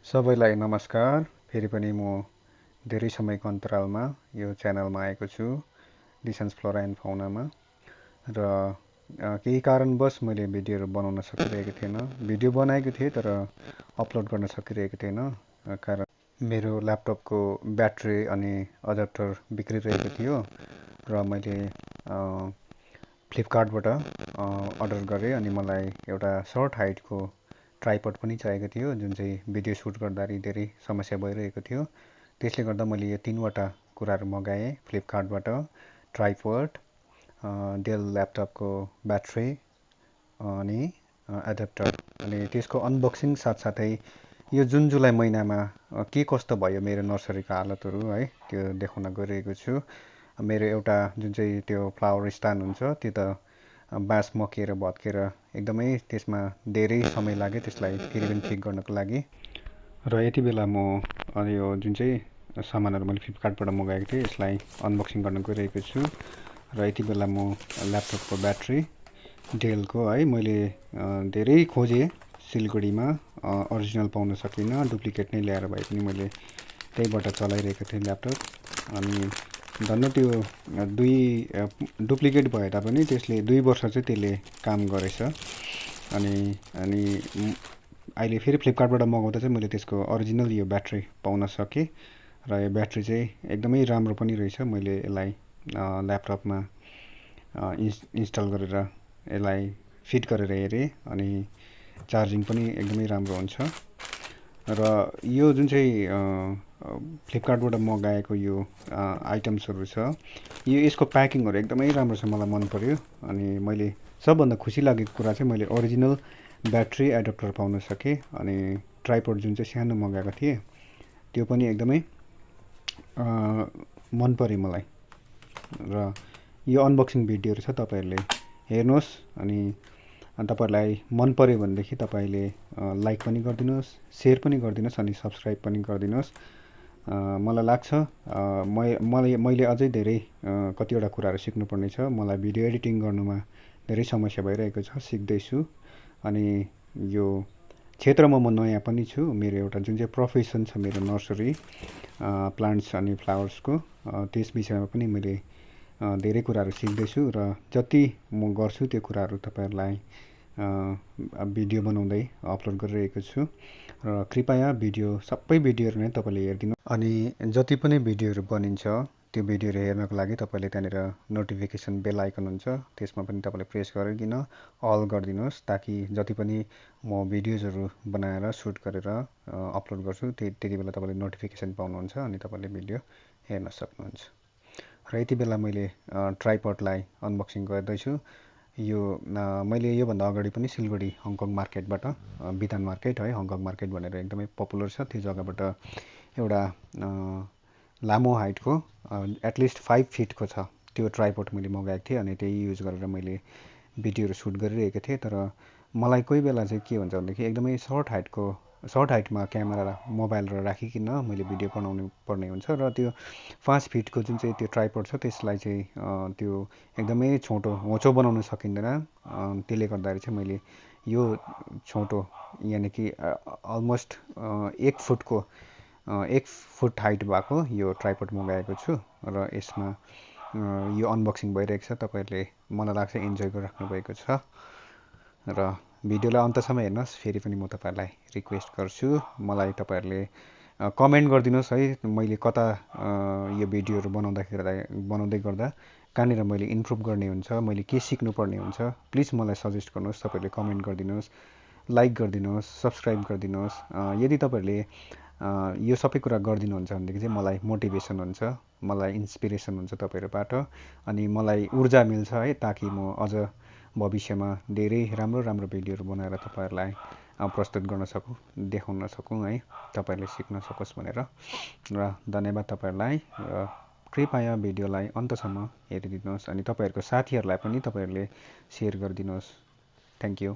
सबैलाई नमस्कार। फेरि पनि म धेरै समयको अन्तरालमा यो च्यानलमा आएको छु, डिसन्स फ्लोरा एन्ड फाउनामा। र केही कारणवश मैले भिडियोहरू बनाउन सकिरहेको थिएन। भिडियो बनाएको थिएँ तर अपलोड गर्न सकिरहेको थिएन, कारण मेरो ल्यापटपको ब्याट्री अनि अडाप्टर बिग्रिरहेको थियो। र मैले फ्लिपकार्टबाट अर्डर गरेँ अनि मलाई एउटा सर्ट हाइटको ट्राइपड पनि चाहिएको थियो, जुन चाहिँ भिडियो सुट गर्दाखेरि धेरै समस्या भइरहेको थियो। त्यसले गर्दा मैले यो 3वटा कुराहरू मगाएँ फ्लिपकार्टबाट: ट्राइपड, डेल ल्यापटपको ब्याट्री अनि एडाप्टर। अनि त्यसको अनबक्सिङ साथसाथै यो जुन जुलाई महिनामा के कस्तो भयो मेरो नर्सरीको हालतहरू है, त्यो देखाउन गइरहेको छु। मेरो एउटा जुन चाहिँ त्यो फ्लावर स्ट्यान्ड हुन्छ, त्यो त बाँस मकिएर भत्केर एकदमै त्यसमा धेरै समय लाग्यो त्यसलाई फेरि पनि ठिक गर्नको लागि। र यति बेला म यो जुन चाहिँ सामानहरू मैले फ्लिपकार्टबाट मगाएको थिएँ यसलाई अनबक्सिङ गर्न गइरहेको छु। र यति बेला म ल्यापटपको ब्याट्री डेलको है, मैले धेरै खोजेँ सिलगढीमा, अरिजिनल पाउन सकिनँ, डुप्लिकेट नै ल्याएर भए पनि मैले त्यहीबाट चलाइरहेको थिएँ ल्यापटप। अनि धन्न त्यो डुप्लिकेट भए तापनि त्यसले 2 वर्ष चाहिँ त्यसले काम गरेछ। अनि अहिले फेरि फ्लिपकार्टबाट मगाउँदा चाहिँ मैले त्यसको अरिजिनल यो ब्याट्री पाउन सकेँ। र यो ब्याट्री चाहिँ एकदमै राम्रो पनि रहेछ। मैले यसलाई ल्यापटपमा इन्स्टल गरेर यसलाई फिट गरेर हेरेँ अनि चार्जिङ पनि एकदमै राम्रो हुन्छ। र यो जुन चाहिँ फ्लिपकार्टबाट मगाएको यो आइटम्सहरू छ, यो यसको प्याकिङहरू एकदमै राम्रो छ, मलाई मन पर्यो। अनि मैले सबभन्दा खुसी लागेको कुरा चाहिँ मैले ओरिजिनल ब्याट्री एडाप्टर पाउन सकेँ। अनि ट्राइपड जुन चाहिँ सानो मगाएको थिएँ त्यो पनि एकदमै मन पर्यो मलाई। र यो अनबक्सिङ भिडियोहरू छ, तपाईँहरूले हेर्नुहोस्। अनि तपाईँहरूलाई मन पर्यो भनेदेखि तपाईँले लाइक पनि गरिदिनुहोस्, सेयर पनि गरिदिनुहोस् अनि सब्सक्राइब पनि गरिदिनुहोस्। मलाई लाग्छ मैले अझै धेरै कतिवटा कुराहरू सिक्नुपर्ने छ। मलाई भिडियो एडिटिङ गर्नुमा धेरै समस्या भइरहेको छ, सिक्दैछु। अनि यो क्षेत्रमा म नयाँ पनि छु। मेरो एउटा जुन चाहिँ प्रोफेसन छ मेरो नर्सरी प्लान्ट्स अनि फ्लावर्सको, त्यस विषयमा पनि मैले धेरै कुराहरू सिक्दैछु। र जति म गर्छु त्यो कुराहरू तपाईँहरूलाई भिडियो बनाउँदै अपलोड गरिरहेको छु। र कृपया सबै भिडियोहरू नै तपाईँले हेरिदिनु। अनि जति पनि भिडियोहरू बनिन्छ त्यो भिडियोहरू हेर्नको लागि तपाईँले त्यहाँनिर नोटिफिकेसन बेल आइकन हुन्छ, त्यसमा पनि तपाईँले प्रेस गरिकन अल गरिदिनुहोस्, ताकि जति पनि म भिडियोजहरू बनाएर सुट गरेर अपलोड गर्छु त्यति बेला तपाईँले नोटिफिकेसन पाउनुहुन्छ अनि तपाईँले भिडियो हेर्न सक्नुहुन्छ। र यति बेला मैले ट्राइपडलाई अनबक्सिङ गर्दैछु। यो मैले योभन्दा अगाडि पनि सिलगढी हङकङ मार्केटबाट, बिधान मार्केट है, हङकङ मार्केट भनेर एकदमै पपुलर छ, त्यो जग्गाबाट एउटा लामो हाइटको एटलिस्ट 5 फिटको छ त्यो ट्राइपड मैले मगाएको थिएँ। अनि त्यही युज गरेर मैले भिडियोहरू सुट गरिरहेको थिएँ। तर मलाई कोही बेला चाहिँ के हुन्छ भनेदेखि एकदमै सर्ट हाइटमा क्यामेरा मोबाइलहरू राखिकन मैले भिडियो बनाउनु पर्ने हुन्छ। र त्यो 5 फिटको जुन चाहिँ त्यो ट्राइपड छ त्यसलाई चाहिँ त्यो एकदमै छोटो होचो बनाउन सकिँदैन। त्यसले गर्दाखेरि चाहिँ मैले यो छोटो यानि कि अलमोस्ट 1 फुट हाइट भएको यो ट्राइपड मगाएको छु। र यसमा यो अनबक्सिङ भइरहेको छ। तपाईँहरूले मलाई लाग्छ इन्जोय गरिराख्नु भएको छ। र भिडियोलाई अन्तसम्म हेर्नुहोस्। फेरि पनि म तपाईँहरूलाई रिक्वेस्ट गर्छु, मलाई तपाईँहरूले कमेन्ट गरिदिनुहोस् है, मैले कता यो भिडियोहरू बनाउँदै गर्दा कहाँनिर मैले इम्प्रुभ गर्ने हुन्छ, मैले के सिक्नुपर्ने हुन्छ, प्लिज मलाई सजेस्ट गर्नुहोस्। तपाईँहरूले कमेन्ट गरिदिनुहोस्, लाइक गरिदिनुहोस्, सब्सक्राइब गरिदिनुहोस्। यदि तपाईँहरूले यो सबै कुरा गरिदिनुहुन्छ भनेदेखि चाहिँ मलाई मोटिभेसन हुन्छ, मलाई इन्सपिरेसन हुन्छ तपाईँहरूबाट, अनि मलाई ऊर्जा मिल्छ है, ताकि म अझ भविष्यमा धेरै राम्रो भिडियोहरू बनाएर तपाईँहरूलाई प्रस्तुत गर्न सकौँ, देखाउन सकौँ है, तपाईँहरूले सिक्न सकोस् भनेर। र धन्यवाद तपाईँहरूलाई। र कृपया भिडियोलाई अन्तसम्म हेरिदिनुहोस् अनि तपाईँहरूको साथीहरूलाई पनि तपाईँहरूले सेयर गरिदिनुहोस्। Thank you.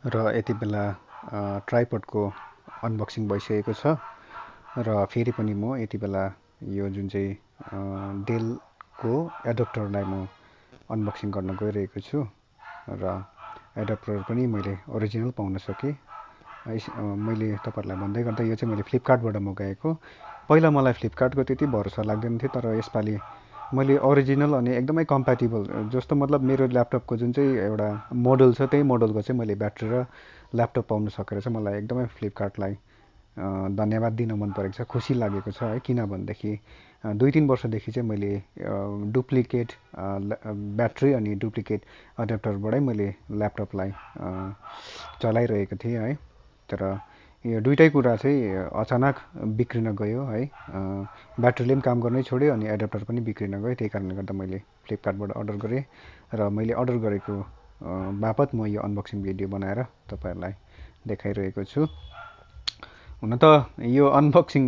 र यति बेला ट्राइपडको अनबक्सिङ भइसकेको छ। र फेरि पनि म यति बेला यो जुन चाहिँ डेलको एडाप्टरलाई म अनबक्सिङ गर्न गइरहेको छु। र एडाप्टर पनि मैले ओरिजिनल पाउन सकेँ। मैले तपाईँहरूलाई भन्दै गर्दा यो चाहिँ मैले फ्लिपकार्टबाट मगाएको। पहिला मलाई फ्लिपकार्टको त्यति भरोसा लाग्दैन थियो, तर यसपालि मैले ओरिजिनल अनि एकदमै कम्प्याटिबल, जस्तो मतलब मेरो ल्यापटपको जुन चाहिँ एउटा मोडल छ त्यही मोडलको चाहिँ मैले ब्याट्री र ल्यापटप पाउनु सकेर चाहिँ मलाई एकदमै फ्लिपकार्टलाई धन्यवाद दिन मन परेको छ, खुसी लागेको छ है। किनभनेदेखि 2-3 वर्षदेखि चाहिँ मैले डुप्लिकेट ब्याट्री अनि डुप्लिकेट एडाप्टरबाटै मैले ल्यापटपलाई चलाइरहेको थिएँ है। तर यो दुइटै कुरा चाहिँ अचानक बिग्रिन गयो है। ब्याट्रीले पनि काम गर्नै छोड्यो अनि एडाप्टर पनि बिग्रिन गयो। त्यही कारणले गर्दा मैले फ्लिपकार्टबाट अर्डर गरेँ र मैले अर्डर गरेको बापत म यो अनबक्सिङ भिडियो बनाएर तपाईँहरूलाई देखाइरहेको छु। हुन त यो अनबक्सिङ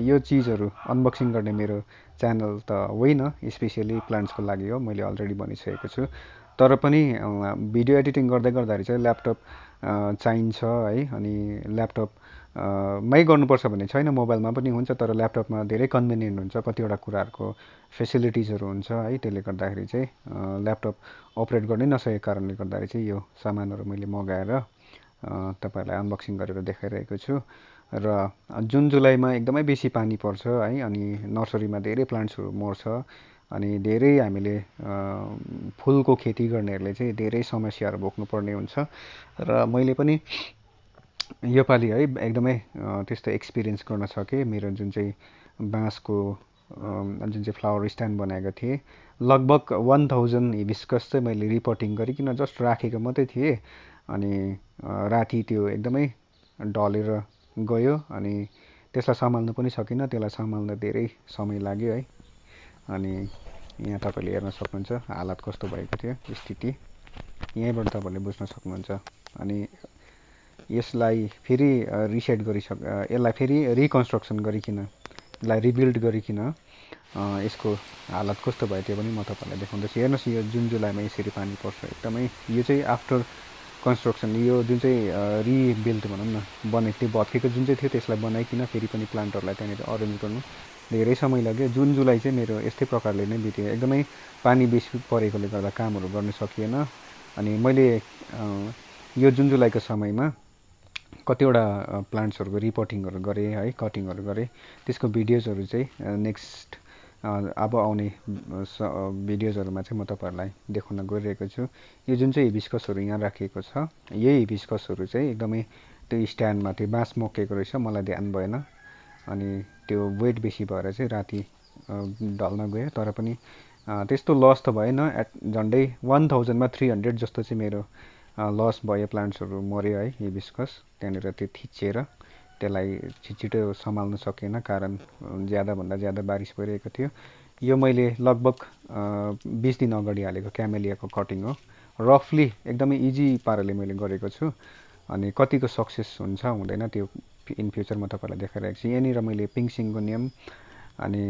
यो चिजहरू अनबक्सिङ गर्ने मेरो च्यानल त होइन, स्पेसियली प्लान्ट्सको लागि हो, मैले अलरेडी भनिसकेको छु। तर पनि भिडियो एडिटिङ गर्दै गर्दाखेरि चाहिँ ल्यापटप चाहिन्छ है। अनि ल्यापटप मै गर्नुपर्छ भन्ने छैन, मोबाइलमा पनि हुन्छ, तर ल्यापटपमा धेरै कन्भिनियन्ट हुन्छ, कतिवटा कुराहरूको फेसिलिटिजहरू हुन्छ है। त्यसले गर्दाखेरि चाहिँ ल्यापटप अपरेट गर्नै नसकेको कारणले गर्दाखेरि चाहिँ यो सामानहरू मैले मगाएर तपाईँहरूलाई अनबक्सिङ गरेर देखाइरहेको छु। र जुन जुलाईमा एकदमै बेसी पानी पर्छ है, अनि नर्सरीमा धेरै प्लान्ट्सहरू मर्छ, अनि धेरै हामीले फुलको खेती गर्नेहरूले चाहिँ धेरै समस्याहरू भोग्नुपर्ने हुन्छ। र मैले पनि योपालि है एकदमै त्यस्तो एक्सपिरियन्स गर्न सकेँ। मेरो जुन चाहिँ बाँसको जुन चाहिँ फ्लावर स्ट्यान्ड बनाएको थिएँ, लगभग 1000 हिबिस्कस चाहिँ मैले रिपोर्टिङ गरिकन जस्ट राखेको मात्रै थिएँ। अनि राति त्यो एकदमै ढलेर गयो अनि त्यसलाई सम्हाल्नु पनि सकिनँ। त्यसलाई सम्हाल्न धेरै समय लाग्यो है। अनि यहाँ तपाईँले हेर्न सक्नुहुन्छ हालत कस्तो भएको थियो, स्थिति यहीँबाट तपाईँले बुझ्न सक्नुहुन्छ। अनि यसलाई फेरि रिसेट यसलाई फेरि रिकन्स्ट्रक्सन गरिकन, यसलाई रिबिल्ड गरिकन यसको हालत कस्तो भयो त्यो पनि म तपाईँलाई देखाउँदैछु। हेर्नुहोस् यो जुन जुलाईमा यसरी पानी पर्छ एकदमै, यो चाहिँ आफ्टर कन्स्ट्रक्सन, यो जुन चाहिँ रिबिल्ड भनौँ न, बनेको थियो भत्केको जुन चाहिँ थियो त्यसलाई बनाइकन फेरि पनि प्लान्टहरूलाई त्यहाँनिर अरेन्ज गर्नु धेरै समय लाग्यो। जुन जुलाई चाहिँ मेरो यस्तै प्रकारले नै बित्यो, एकदमै पानी बेसी परेकोले गर्दा कामहरू गर्न सकिएन। अनि मैले यो जुन जुलाईको समयमा कतिवटा प्लान्ट्सहरूको रिपोर्टिङहरू गरेँ है, कटिङहरू गरेँ। त्यसको भिडियोजहरू चाहिँ नेक्स्ट अब आउने भिडियोजहरूमा चाहिँ म तपाईँहरूलाई देखाउन गइरहेको छु। यो जुन चाहिँ हिबिस्कसहरू यहाँ राखिएको छ, यही हिबिस्कसहरू चाहिँ एकदमै त्यो स्ट्यान्डमा त्यो बाँस मक्केको रहेछ, मलाई ध्यान भएन। अनि त्यो वेट बेसी भएर चाहिँ राति ढल्न गयो। तर पनि त्यस्तो लस त भएन, झन्डै 1000मा 300 जस्तो चाहिँ मेरो लस भयो, प्लान्ट्सहरू मऱ्यो है हिबिस्कस। त्यहाँनिर त्यो थिचेर त्यसलाई छिटो सम्हाल्न सकेन, कारण ज्यादाभन्दा ज्यादा बारिस भइरहेको थियो। यो मैले लगभग 20 दिन अगाडि हालेको क्यामेलियाको कटिङ हो। रफली एकदमै इजी पाराले मैले गरेको छु। अनि कतिको सक्सेस हुन्छ हुँदैन त्यो इन फ्युचर म तपाईँलाई देखाइरहेको छु। यहाँनिर मैले पिङ्क सिङ्गोनियम अनि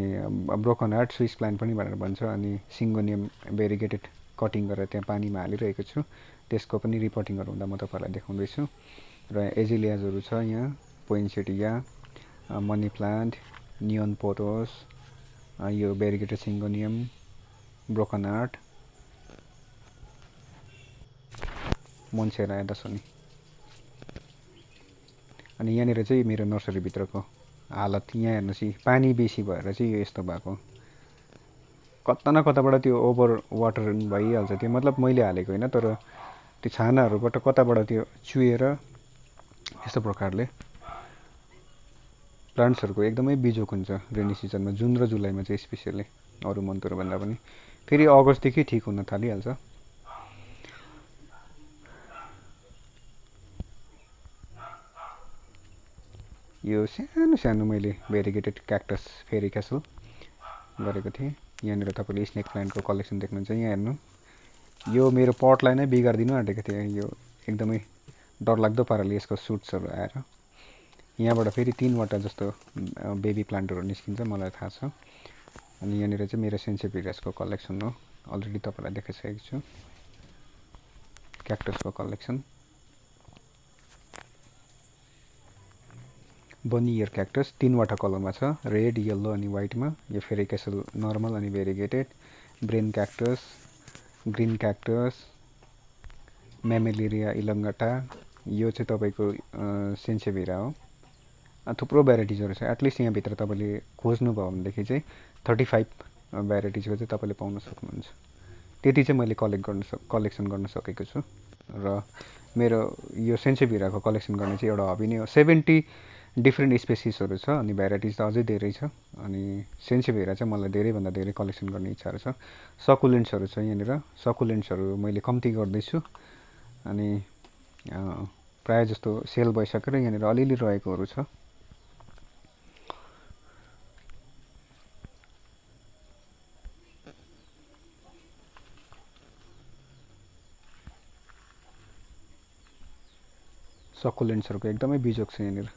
ब्रोकन हार्ट, स्विस प्लान्ट पनि भनेर भन्छ, अनि सिङ्गोनियम भेरिगेटेड कटिङ गरेर त्यहाँ पानीमा हालिरहेको छु। त्यसको पनि रिपोर्टिङहरू हुँदा म तपाईँलाई देखाउँदैछु। र एजिलियाजहरू छ यहाँ, पोइन्सेटिया, मनी प्लान्ट, नियोन पोटोस, यो भेरिगेटेड सिङ्गोनियम, ब्रोकन हार्ट, मोन्सेरा एडासोनी। अनि यहाँनिर चाहिँ मेरो नर्सरीभित्रको हालत यहाँ हेर्नुहोस्, पानी बेसी भएर चाहिँ यो यस्तो भएको। कता न कताबाट त्यो ओभर वाटर भइहाल्छ त्यो, मतलब मैले हालेको होइन, तर त्यो छानाहरूबाट कताबाट त्यो चुहेर यस्तो प्रकारले प्लान्ट्सहरूको एकदमै बिजोक हुन्छ रेनी सिजनमा, जुन र जुलाईमा चाहिँ स्पेसियली, अरू मन्थहरूभन्दा पनि। फेरि अगस्तदेखि ठिक हुन थालिहाल्छ। यो सानो सानो मैले भेरिगेटेड क्याक्टस फेरि क्यासल गरेको थिएँ। यहाँनिर तपाईँले स्नेक प्लान्टको कलेक्सन देख्नुहुन्छ। यहाँ हेर्नु, यो मेरो पटलाई नै बिगारिदिनु आँटेको थिएँ। यो एकदमै डरलाग्दो पाराले यसको सुट्सहरू आएर यहाँबाट फेरि 3वटा जस्तो बेबी प्लान्टहरू निस्किन्छ, मलाई थाहा छ। अनि यहाँनिर चाहिँ मेरो सेन्सेभिरियासको कलेक्सन हो, अलरेडी तपाईँलाई देखाइसकेको छु क्याक्टसको कलेक्सन। बनी इयर क्याक्टस 3वटा कलरमा छ, रेड, येल्लो अनि वाइटमा। यो फेरि क्यासल नर्मल अनि variegated, brain cactus, green cactus, म्यामेलेरिया इलङ्गटा, यो चाहिँ तपाईँको सेन्सेभिरा हो। थुप्रो भेराइटिजहरू छ। एटलिस्ट यहाँभित्र तपाईँले खोज्नुभयो भनेदेखि चाहिँ 35 भेराइटिजको चाहिँ तपाईँले पाउन सक्नुहुन्छ। त्यति चाहिँ मैले कलेक्सन गर्न सकेको छु। र मेरो यो सेन्सेभिराको कलेक्सन गर्ने चाहिँ एउटा हबी नै हो। 70 डिफ्रेन्ट स्पेसिसहरू छ अनि भेराइटिज त अझै धेरै छ। अनि सेन्सेभिरा चाहिँ मलाई धेरैभन्दा धेरै कलेक्सन गर्ने इच्छाहरू छ। सकुलेन्ट्सहरू छ यहाँनिर। सकुलेन्ट्सहरू मैले कम्ती गर्दैछु अनि प्रायः जस्तो सेल भइसकेर यहाँनिर अलिअलि रहेकोहरू छ। सकुलेन्ट्सहरूको एकदमै बिजोग छ यहाँनिर।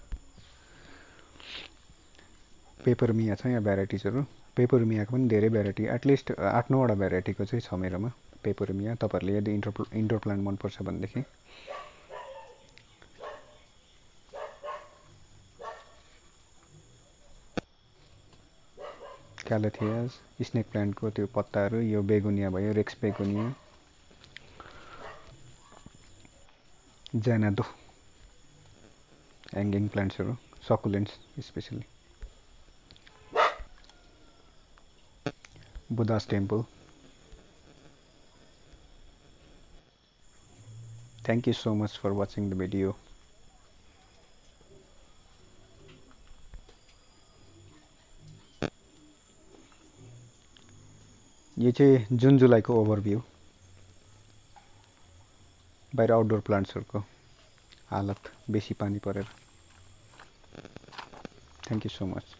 पेपरमिया छ यहाँ भेराइटिजहरू। पेपरमियाको पनि धेरै भेराइटी, एटलिस्ट 8-9वटा भेराइटीको चाहिँ छ मेरोमा पेपरमिया। तपाईँहरूले यदि इन्डोर प्लान्ट मनपर्छ भनेदेखि। क्यालेथियास, स्नेक प्लान्टको त्यो पत्ताहरू, यो बेगोनिया भयो, रेक्स बेगोनिया, ज्यानादो, ह्याङ्गिङ प्लान्ट्सहरू, succulents especially, Buddha's temple. Thank you so much for watching the video. यो चाहिँ जुन जुलाईको ओभरभ्यू, बाहिर आउटडोर प्लान्ट्सहरूको हालत बेसी पानी परेर। Thank you so much.